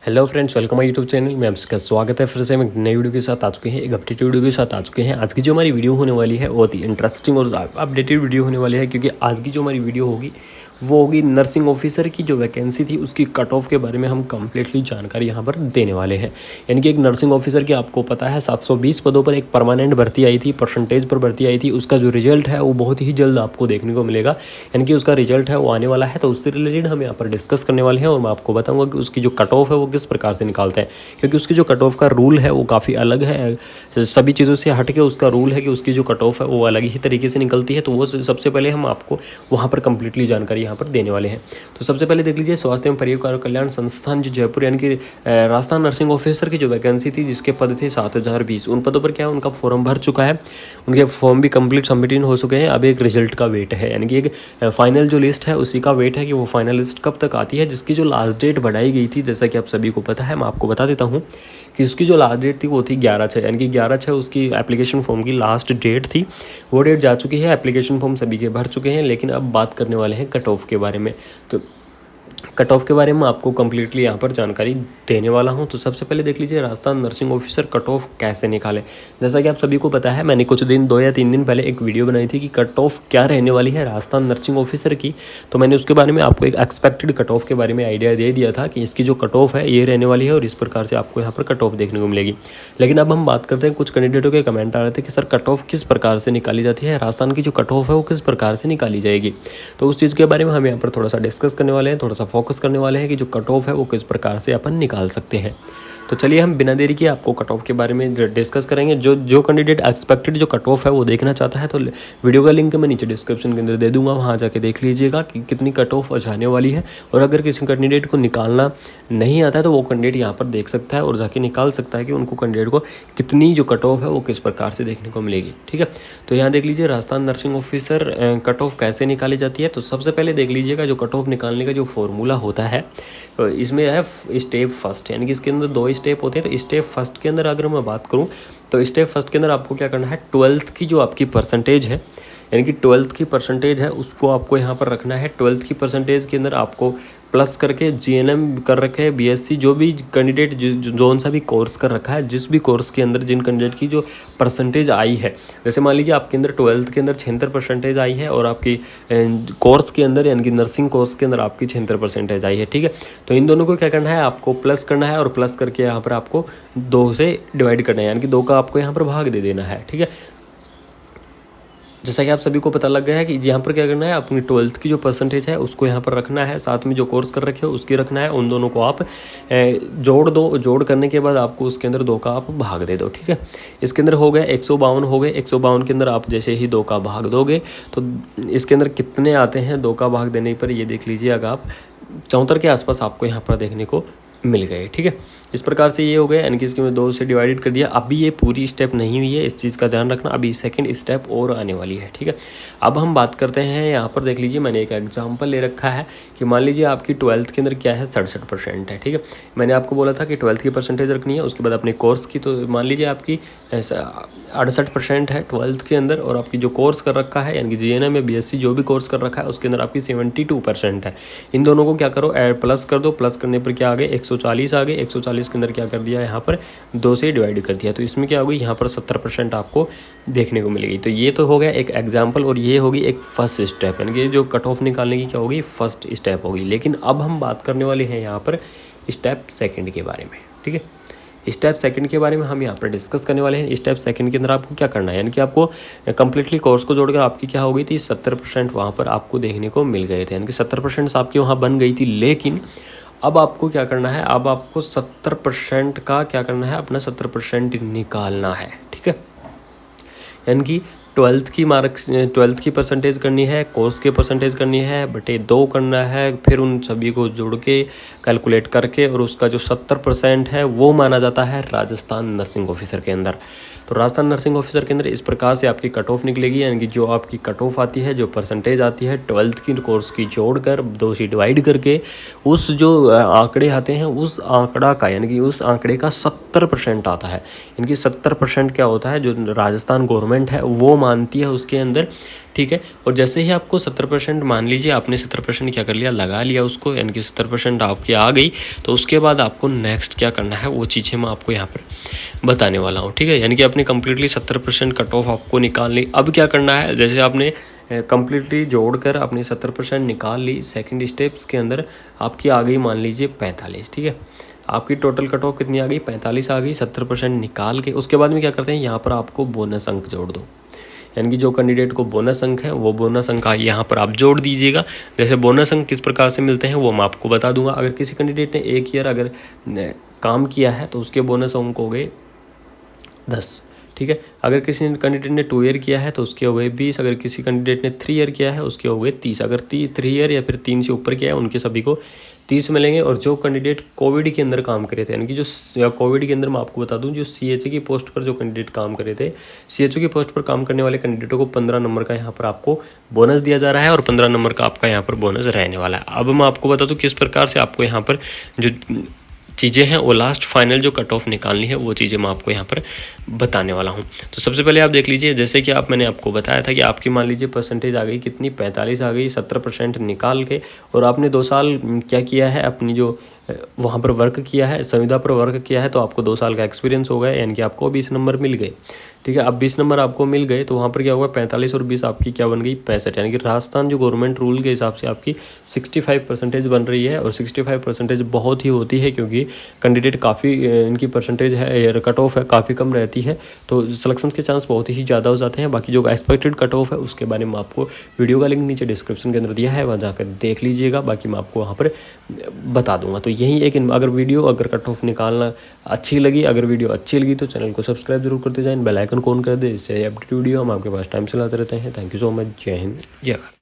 Hello friends, welcome my YouTube channel में आपका स्वागत है। फिर से हम एक नई वीडियो के साथ आ चुके हैं, एक अपडेटेड वीडियो के साथ आ चुके हैं। आज की जो हमारी वीडियो होने वाली है वो बहुत ही इंटरेस्टिंग और अपडेटेड वीडियो होने वाली है, क्योंकि आज की जो हमारी वीडियो होगी वो होगी नर्सिंग ऑफिसर की जो वैकेंसी थी उसकी कट ऑफ के बारे में हम कंप्लीटली जानकारी यहाँ पर देने वाले हैं। यानी कि एक नर्सिंग ऑफिसर की आपको पता है 720 पदों पर एक परमानेंट भर्ती आई थी, परसेंटेज पर भर्ती आई थी। उसका जो रिजल्ट है वो बहुत ही जल्द आपको देखने को मिलेगा, यानी कि उसका रिजल्ट है वो आने वाला है। तो उससे रिलेटेड हम यहाँ पर डिस्कस करने वाले हैं और मैं आपको बताऊँगा कि उसकी जो कट ऑफ है वो किस प्रकार से निकालते हैं, क्योंकि उसकी जो कट ऑफ का रूल है वो काफ़ी अलग है। सभी चीज़ों से हट के उसका रूल है कि उसकी जो कट ऑफ है वो अलग ही तरीके से निकलती है। तो वो सबसे पहले हम आपको वहाँ पर कंप्लीटली जानकारी यहाँ पर देने वाले हैं। तो सबसे पहले देख लीजिए, स्वास्थ्य एवं परिवार कल्याण संस्थान जो जयपुर यानी कि राजस्थान नर्सिंग ऑफिसर की जो वैकेंसी थी जिसके पद थे 7020, उन पदों पर क्या है उनका फॉर्म भर चुका है, उनके फॉर्म भी कंप्लीट सबमिट हो चुके हैं। अब एक रिजल्ट का वेट है, यानी कि एक फाइनल जो लिस्ट है उसी का वेट है कि वो फाइनल लिस्ट कब तक आती है, जिसकी जो लास्ट डेट बढ़ाई गई थी जैसा कि आप सभी को पता है। मैं आपको बता देता हूँ कि उसकी जो लास्ट डेट थी वो थी 11/6, यानी कि 11/6 उसकी एप्लीकेशन फॉर्म की लास्ट डेट थी। वो डेट जा चुकी है, एप्लीकेशन फॉर्म सभी के भर चुके हैं। लेकिन अब बात करने वाले हैं कट ऑफ के बारे में। तो कट ऑफ के बारे में आपको कंप्लीटली यहाँ पर जानकारी देने वाला हूँ। तो सबसे पहले देख लीजिए, Rajasthan nursing officer cut off कैसे निकालें। जैसा कि आप सभी को पता है, मैंने कुछ दिन 2 या 3 दिन पहले एक वीडियो बनाई थी कि कट ऑफ क्या रहने वाली है राजस्थान नर्सिंग ऑफिसर की। तो मैंने उसके बारे में आपको एक एक्सपेक्टेड कट ऑफ के बारे में आइडिया दे दिया था कि इसकी जो कट ऑफ है ये रहने वाली है और इस प्रकार से आपको यहाँ पर कट ऑफ देखने को मिलेगी। लेकिन अब हम बात करते हैं, कुछ कैंडिडेटों के कमेंट आ रहे थे कि सर कट ऑफ किस प्रकार से निकाली जाती है, राजस्थान की जो कट ऑफ है वो किस प्रकार से निकाली जाएगी। तो उस चीज़ के बारे में हम यहाँ पर थोड़ा सा डिस्कस करने वाले हैं, थोड़ा सा फोकस करने वाले हैं कि जो कट ऑफ है वो किस प्रकार से अपन निकाल सकते हैं। तो चलिए हम बिना देरी के आपको कट ऑफ के बारे में डिस्कस करेंगे। जो कैंडिडेट एक्सपेक्टेड जो कट ऑफ है वो देखना चाहता है तो वीडियो का लिंक मैं नीचे डिस्क्रिप्शन के अंदर दे दूंगा, वहाँ जाके देख लीजिएगा कि कितनी कट ऑफ जाने वाली है। और अगर किसी कैंडिडेट को निकालना नहीं आता है तो वो कैंडिडेट यहाँ पर देख सकता है और जाके निकाल सकता है कि उनको कैंडिडेट को कितनी जो कट ऑफ है वो किस प्रकार से देखने को मिलेगी। ठीक है, तो यहाँ देख लीजिए Rajasthan nursing officer cut off कैसे निकाली जाती है। तो सबसे पहले देख लीजिएगा, जो कट ऑफ निकालने का जो फॉर्मूला होता है इसमें है स्टेप फर्स्ट, यानी कि इसके अंदर 2 स्टेप होते हैं। तो स्टेप फर्स्ट के अंदर अगर मैं बात करूं तो स्टेप फर्स्ट के अंदर आपको क्या करना है, 12th की जो आपकी परसेंटेज है, यानी कि 12th की परसेंटेज है उसको आपको यहाँ पर रखना है। 12th की परसेंटेज के अंदर आपको प्लस करके जीएनएम कर रखे है, बीएससी, जो भी कैंडिडेट जोन सा भी कोर्स कर रखा है, जिस भी कोर्स के अंदर जिन कैंडिडेट की जो परसेंटेज आई है, जैसे मान लीजिए आपके अंदर 12th के अंदर 76 परसेंटेज आई है और आपकी कोर्स के अंदर यानी कि नर्सिंग कोर्स के अंदर आपकी 76 परसेंटेज आई है। ठीक है, तो इन दोनों को क्या करना है, आपको प्लस करना है और प्लस करके यहाँ पर आपको 2 से डिवाइड करना है, यानी कि 2 का आपको यहाँ पर भाग दे देना है। ठीक है, जैसा कि आप सभी को पता लग गया है कि यहाँ पर क्या करना है, अपनी 12th की जो परसेंटेज है उसको यहाँ पर रखना है, साथ में जो कोर्स कर रखे हो उसकी रखना है। उन दोनों को आप जोड़ दो, जोड़ करने के बाद आपको उसके अंदर 2 का आप भाग दे दो। ठीक है, इसके अंदर हो गए 152 हो गए। 152 के अंदर आप जैसे ही 2 का भाग दोगे तो इसके अंदर कितने आते हैं 2 का भाग देने पर, ये देख लीजिए अगर आप 74 के आसपास आपको यहाँ पर देखने को मिल गए। ठीक है, इस प्रकार से ये हो गया, यानी कि इसके में 2 से डिवाइडेड कर दिया। अभी ये पूरी स्टेप नहीं हुई है, इस चीज़ का ध्यान रखना, अभी सेकंड स्टेप और आने वाली है। ठीक है, अब हम बात करते हैं, यहाँ पर देख लीजिए मैंने एक एग्जांपल ले रखा है कि मान लीजिए आपकी 12th के अंदर क्या है 67% है। ठीक है, मैंने आपको बोला था कि 12th की परसेंटेज रखनी है, उसके बाद अपने कोर्स की। तो मान लीजिए आपकी 68% है 12th के अंदर, और आपकी जो कोर्स कर रखा है यानी कि जीएनएम या बीएससी जो भी कोर्स कर रखा है उसके अंदर आपकी 72% है। इन दोनों को क्या करो, प्लस कर दो। प्लस करने पर क्या आ गए 140 आ गए। 140 के अंदर क्या कर दिया, यहाँ पर 2 से डिवाइड कर दिया, तो इसमें क्या होगी, यहाँ पर 70% आपको देखने को मिलेगी। तो ये तो हो गया एक एग्जाम्पल और ये होगी एक फर्स्ट स्टेप, यानी कि जो कट ऑफ निकालने की क्या होगी, फर्स्ट स्टेप होगी। लेकिन अब हम बात करने वाले हैं यहाँ पर स्टेप सेकंड के बारे में। ठीक है, स्टेप सेकंड के बारे में हम यहाँ पर डिस्कस करने वाले हैं। स्टेप सेकंड के अंदर आपको क्या करना है, यानी कि आपको कंप्लीटली कोर्स को जोड़कर आपकी क्या हो गई थी 70% वहाँ पर आपको देखने को मिल गए थे, यानी कि 70% आपकी वहाँ बन गई थी। लेकिन अब आपको क्या करना है, अब आपको 70% का क्या करना है, अपना 70% निकालना है। ठीक है, यानी कि 12th की परसेंटेज करनी है, कोर्स की परसेंटेज करनी है, बटे 2 करना है, फिर उन सभी को जोड़ के कैलकुलेट करके और उसका जो 70% है वो माना जाता है राजस्थान नर्सिंग ऑफिसर के अंदर। तो राजस्थान नर्सिंग ऑफिसर के अंदर इस प्रकार से आपकी कट ऑफ निकलेगी, यानी कि जो आपकी कट ऑफ आती है, जो परसेंटेज आती है 12th की कोर्स की जोड़कर 2 से डिवाइड करके उस जो आंकड़े आते हैं उस आंकड़ा का, यानी कि उस आंकड़े का 70% आता है। यानी कि 70% क्या होता है, जो राजस्थान गवर्नमेंट है वो मानती है उसके अंदर। ठीक है। और जैसे ही आपको 70% मान लीजिए आपने 70% क्या कर लिया, लगा लिया उसको, यानी कि 70% आपकी आ गई, तो उसके बाद आपको नेक्स्ट क्या करना है वो चीज़ें मैं आपको यहाँ पर बताने वाला हूँ, ठीक है। यानी कि आपने कम्प्लीटली 70% कट ऑफ आपको निकाल ली। अब क्या करना है, जैसे आपने कम्प्लीटली जोड़कर अपनी 70% निकाल ली, सेकंड स्टेप्स के अंदर आपकी आ गई मान लीजिए 45, ठीक है। आपकी टोटल कट ऑफ कितनी आ गई, 45 आ गई। 70% निकाल के उसके बाद में क्या करते हैं, यहाँ पर आपको बोनस अंक जोड़ दो, यानी कि जो कैंडिडेट को बोनस अंक है वो बोनस अंक यहाँ पर आप जोड़ दीजिएगा। जैसे बोनस अंक किस प्रकार से मिलते हैं वो मैं आपको बता दूंगा। अगर किसी कैंडिडेट ने 1 ईयर अगर काम किया है तो उसके बोनस अंक हो गए 10, ठीक है। अगर किसी कैंडिडेट ने 2 ईयर किया है तो उसके हो गए 20। अगर किसी कैंडिडेट ने 3 ईयर किया है उसके हो गए 30। अगर 3 ईयर या फिर 3 से ऊपर किया है उनके सभी को 30 मिलेंगे। और जो कैंडिडेट कोविड के अंदर काम करे थे, यानी कि जो कोविड के अंदर मैं आपको बता दूं, जो CHO की पोस्ट पर जो कैंडिडेट काम करे थे, CHO की पोस्ट पर काम करने वाले कैंडिडेटों को 15 नंबर का यहाँ पर आपको बोनस दिया जा रहा है और 15 नंबर का आपका यहाँ पर बोनस रहने वाला है। अब मैं आपको बता दूँ किस प्रकार से आपको यहाँ पर जो चीज़ें हैं वो लास्ट फाइनल जो कट ऑफ निकालनी है वो चीज़ें मैं आपको यहाँ पर बताने वाला हूँ। तो सबसे पहले आप देख लीजिए, जैसे कि मैंने आपको बताया था कि आपकी मान लीजिए परसेंटेज आ गई कितनी, 45 आ गई। 70% निकाल के और आपने 2 साल क्या किया है, अपनी जो वहाँ पर वर्क किया है, संविदा पर वर्क किया है, तो आपको 2 साल का एक्सपीरियंस हो गया, यानी कि आपको 20 नंबर मिल गए, ठीक है। अब 20 नंबर आपको मिल गए तो वहाँ पर क्या होगा, 45 और 20 आपकी क्या बन गई, 65, यानी कि राजस्थान जो गवर्नमेंट रूल के हिसाब से आपकी 65% बन रही है। और 65% बहुत ही होती है क्योंकि कैंडिडेट काफ़ी इनकी परसेंटेज है, कट ऑफ है काफ़ी कम रहती है, तो सिलेक्शन के चांस बहुत ही ज़्यादा हो जाते हैं। बाकी जो एक्सपेक्टेड कट ऑफ है उसके बारे में आपको वीडियो का लिंक नीचे डिस्क्रिप्शन के अंदर दिया है, वहाँ जाकर देख लीजिएगा। बाकी मैं आपको वहाँ पर बता दूंगा। तो यही एक, अगर कट ऑफ निकालना अच्छी लगी, अगर वीडियो अच्छी लगी तो चैनल को सब्सक्राइब जरूर करते जाएं, बेल आइकन ऑन कर दे, इससे अपडेट वीडियो हम आपके पास टाइम से लाते रहते हैं। Thank you so much. जय हिंद, जय भारत।